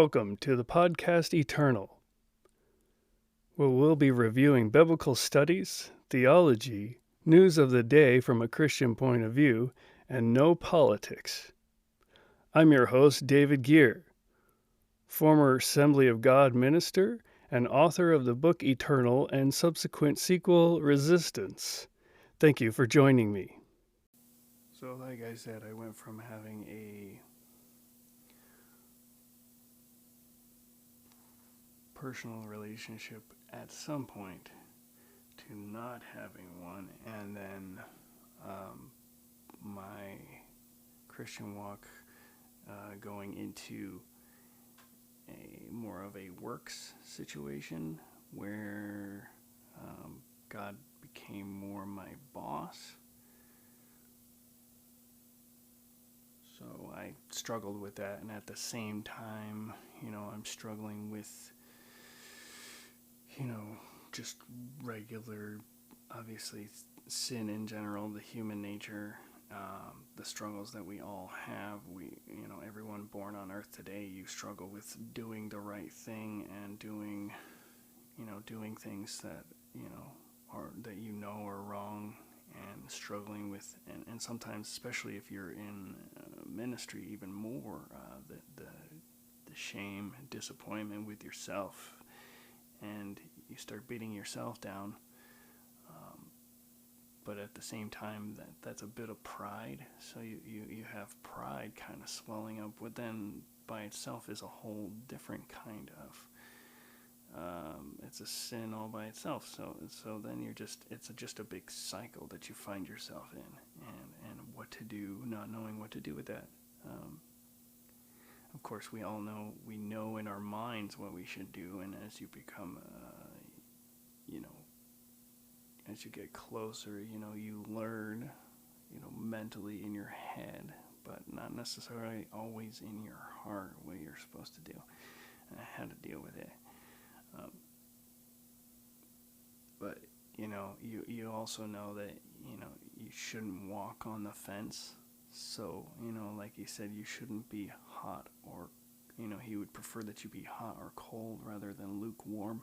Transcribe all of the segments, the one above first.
Welcome to the podcast Eternal, where we'll be reviewing biblical studies, theology, news of the day from a Christian point of view, and no politics. I'm your host, David Gear, former Assembly of God minister and author of the book Eternal and subsequent sequel, Resistance. Thank you for joining me. So, like I said, I went from having a personal relationship at some point to not having one, and then my Christian walk going into a more of a works situation where God became more my boss. So I struggled with that, and at the same time, I'm struggling with just regular, obviously, sin in general, the human nature, the struggles that we all have. Everyone born on earth today, you struggle with doing the right thing and doing things that, are wrong, and struggling with, and sometimes, especially if you're in ministry, even more, the shame and disappointment with yourself, and you start beating yourself down. But at the same time, that's a bit of pride. So you have pride kind of swelling up, what then by itself is a whole different kind of, it's a sin all by itself. So then it's just a big cycle that you find yourself in, and what to do, not knowing what to do with that. Of course, we know in our minds what we should do, and as you become, as you get closer, you learn, mentally in your head, but not necessarily always in your heart what you're supposed to do, and how to deal with it. But, you also know that, you shouldn't walk on the fence. So, like he said, you shouldn't be hot or, he would prefer that you be hot or cold rather than lukewarm.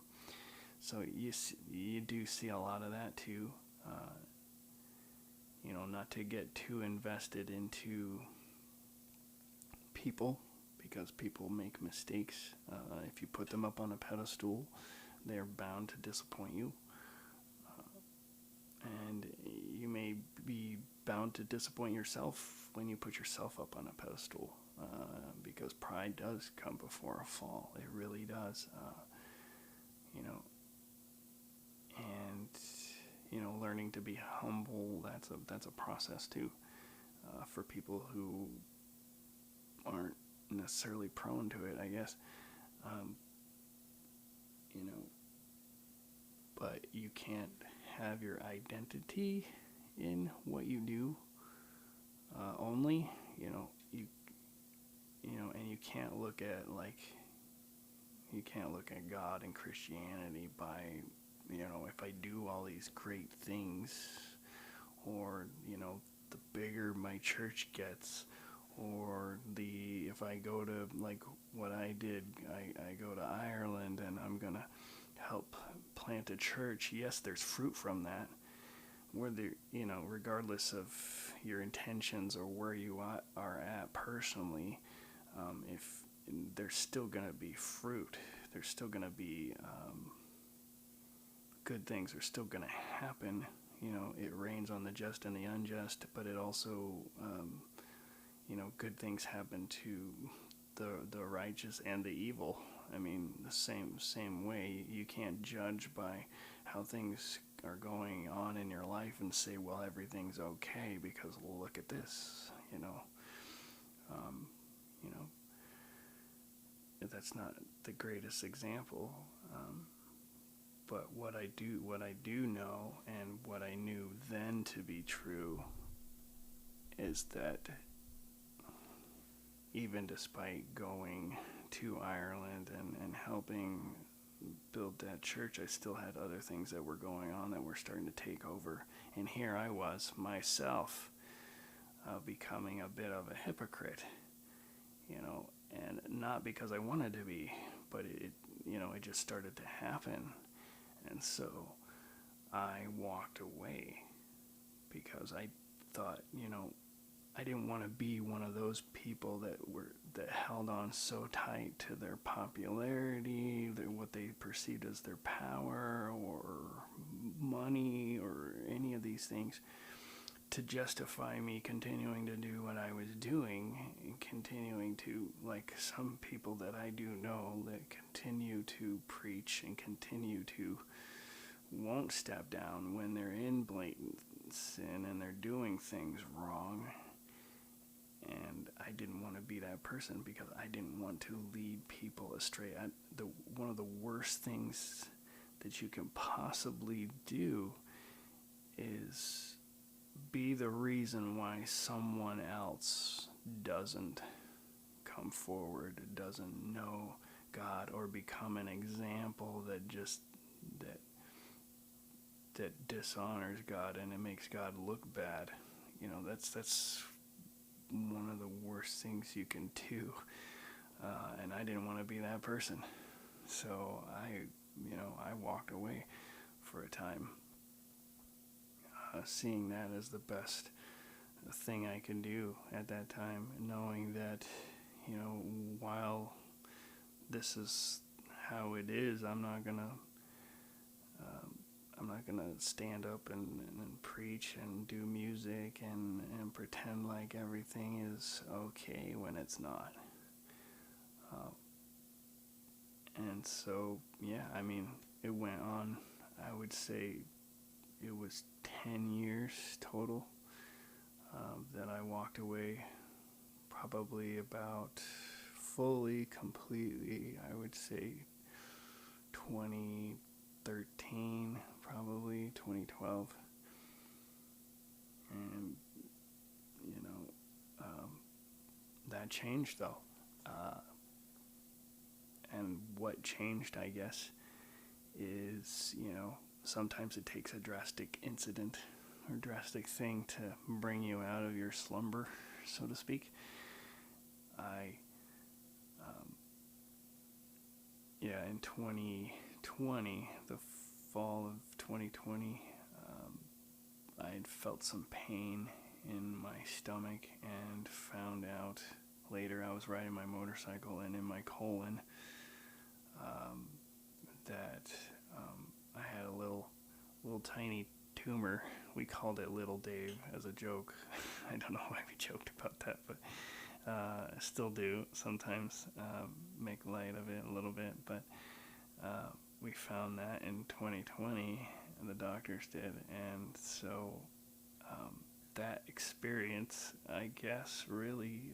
So you do see a lot of that too. Not to get too invested into people, because people make mistakes. If you put them up on a pedestal, they're bound to disappoint you. And you may be bound to disappoint yourself when you put yourself up on a pedestal, because pride does come before a fall. It really does. And learning to be humble, that's a process too, for people who aren't necessarily prone to it, I guess. But you can't have your identity in what you do, only, and you can't look at God and Christianity by, if I do all these great things, or, the bigger my church gets, or if I go to, like what I did, I go to Ireland and I'm going to help plant a church. Yes, there's fruit from that. Whether, regardless of your intentions or where you are at personally, if there's still going to be fruit, there's still going to be good things are still going to happen. It rains on the just and the unjust, but it also, good things happen to the righteous and the evil. I mean, the same way. You can't judge by how things are going on in your life and say, well, everything's okay because look at this. That's not the greatest example. But what I do know, and what I knew then to be true, is that even despite going to Ireland and helping build that church, I still had other things that were going on that were starting to take over. And here I was, myself, becoming a bit of a hypocrite, and not because I wanted to be, but it just started to happen. And so I walked away because I thought, I didn't want to be one of those people that held on so tight to their popularity, what they perceived as their power or money or any of these things, to justify me continuing to do what I was doing, and continuing to, like some people that I do know that continue to preach and continue to won't step down when they're in blatant sin and they're doing things wrong. And I didn't want to be that person because I didn't want to lead people astray. One of the worst things that you can possibly do is be the reason why someone else doesn't come forward, doesn't know God, or become an example that dishonors God and it makes God look bad. That's one of the worst things you can do. And I didn't want to be that person. So I walked away for a time, seeing that as the best thing I could do at that time, knowing that, while this is how it is, I'm not gonna stand up and preach and do music and pretend like everything is okay when it's not. And so, it went on. I would say it was 10 years total that I walked away. Probably about fully, completely, I would say 2013, probably 2012. And, that changed though. And what changed, I guess, is, sometimes it takes a drastic incident or drastic thing to bring you out of your slumber, so to speak. In 2020, the fall of 2020, I had felt some pain in my stomach and found out later. I was riding my motorcycle, and in my colon, that I had a little tiny tumor. We called it Little Dave as a joke. I don't know why we joked about that, but I still do sometimes make light of it a little bit. But we found that in 2020, and the doctors did. And so that experience, I guess, really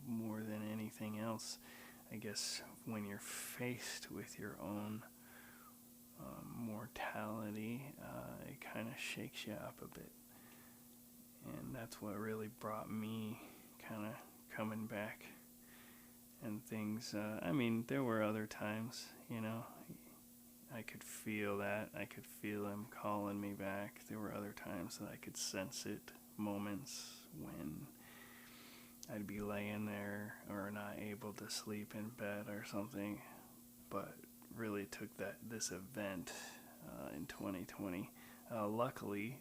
more than anything else, I guess when you're faced with your own mortality, it kind of shakes you up a bit. And that's what really brought me kind of coming back and things. There were other times, I could feel that. I could feel him calling me back. There were other times that I could sense it, moments when I'd be laying there or not able to sleep in bed or something. But really took this event in 2020. Luckily,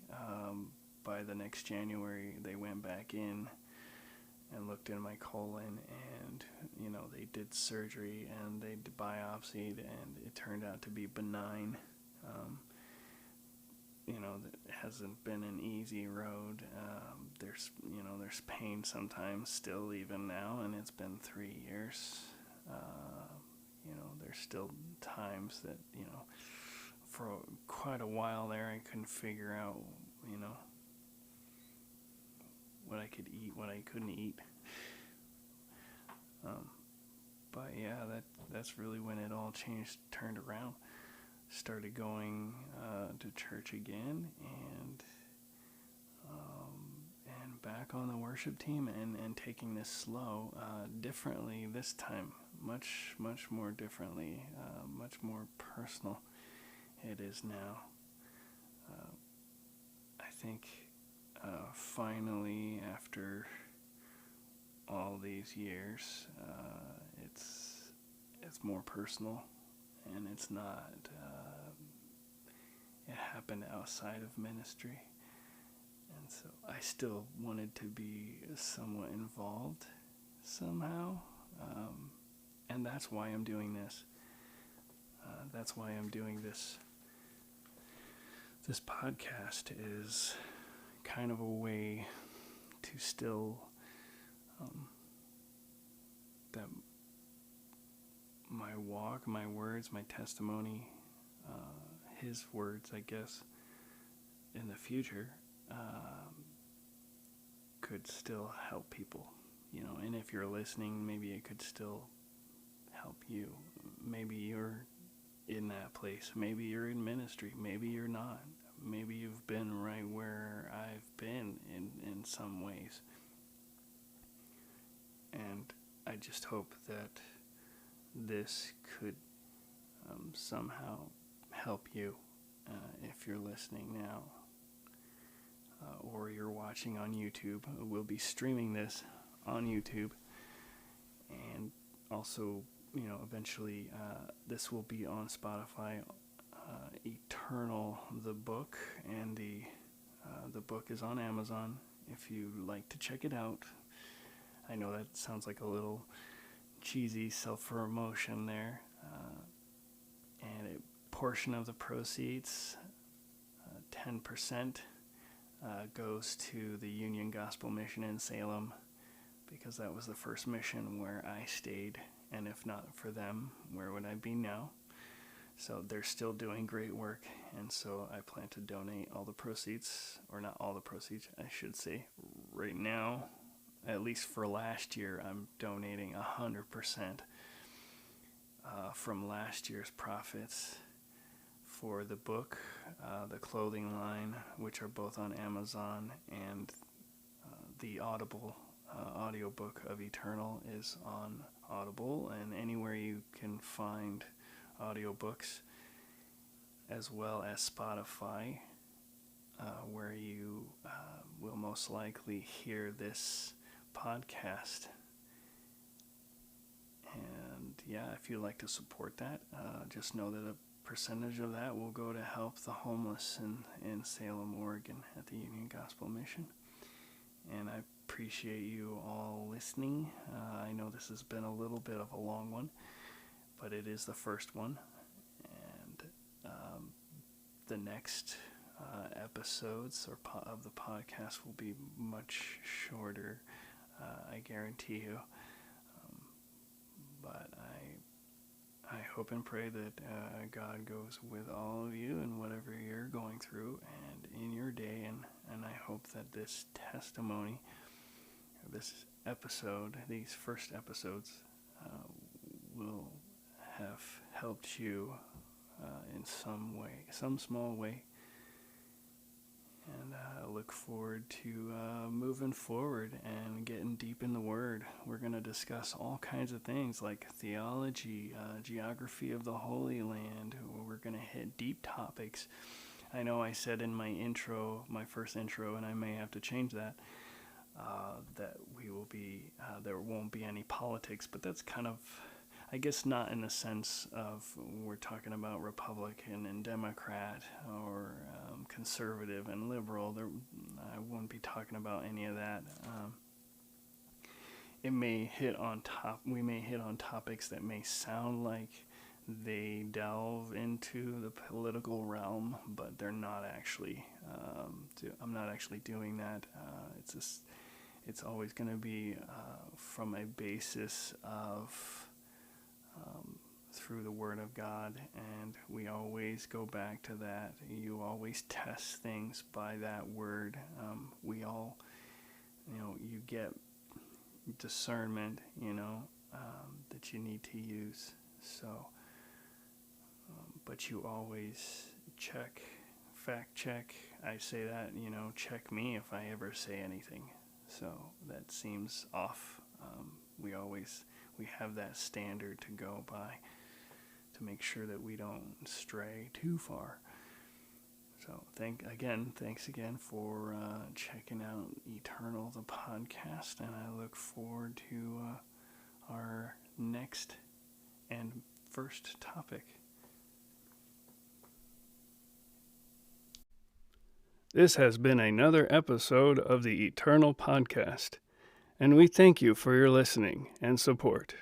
by the next January, they went back in and looked in my colon, and they did surgery and they biopsied, and it turned out to be benign. It hasn't been an easy road. There's pain sometimes still, even now, and it's been 3 years. There's still times that, for quite a while there, I couldn't figure out, what I could eat, what I couldn't eat. But yeah, that's really when it all changed, turned around. Started going to church again, and back on the worship team, and taking this slow, differently this time, much more differently, much more personal it is now. I think finally, after all these years, it's more personal, and it's not. It happened outside of ministry, and so I still wanted to be somewhat involved somehow, and that's why I'm doing this. That's why I'm doing this. This podcast is kind of a way to still that my walk, my words, my testimony, his words, I guess, in the future could still help people, and if you're listening, maybe it could still help you. Maybe you're in that place. Maybe you're in ministry. Maybe you're not. Maybe you've been right where I've been in some ways. And I just hope that this could somehow help you if you're listening now or you're watching on YouTube. We'll be streaming this on YouTube, and also, eventually this will be on Spotify. Eternal, the book, and the book is on Amazon if you'd like to check it out. I know that sounds like a little cheesy self-promotion there, and a portion of the proceeds, 10%, goes to the Union Gospel Mission in Salem, because that was the first mission where I stayed, and if not for them, where would I be now? So they're still doing great work, and so I plan to donate all the proceeds, or not all the proceeds, I should say. Right now, at least for last year, I'm donating 100% from last year's profits for the book, the clothing line, which are both on Amazon, and the Audible audiobook of Eternal is on Audible and anywhere you can find audiobooks, as well as Spotify, where you will most likely hear this podcast. And yeah, if you'd like to support that, just know that a percentage of that will go to help the homeless in Salem, Oregon at the Union Gospel Mission. And I appreciate you all listening. I know this has been a little bit of a long one, but it is the first one, and the next episodes of the podcast will be much shorter, I guarantee you. But I hope and pray that God goes with all of you in whatever you're going through and in your day, and I hope that this testimony, this episode, these first episodes, will have helped you in some way, some small way. And I look forward to moving forward and getting deep in the Word. We're going to discuss all kinds of things like theology, geography of the Holy Land. We're going to hit deep topics. I know I said in my intro, my first intro, and I may have to change that, that we will be, there won't be any politics, but that's kind of, I guess not in the sense of we're talking about Republican and Democrat or conservative and liberal. I won't be talking about any of that. We may hit on topics that may sound like they delve into the political realm, but they're not actually. I'm not actually doing that. It's always going to be from a basis of through the Word of God, and we always go back to that. You always test things by that Word. We all, you get discernment, that you need to use. So, but you always fact check. I say that, check me if I ever say anything. So that seems off. We have that standard to go by to make sure that we don't stray too far. So thanks again for checking out Eternal, the podcast, and I look forward to our next and first topic. This has been another episode of the Eternal Podcast, and we thank you for your listening and support.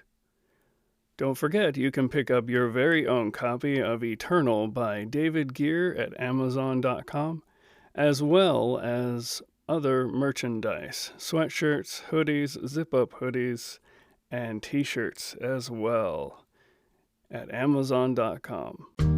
Don't forget, you can pick up your very own copy of Eternal by David Gear at Amazon.com, as well as other merchandise, sweatshirts, hoodies, zip-up hoodies, and t-shirts as well at Amazon.com.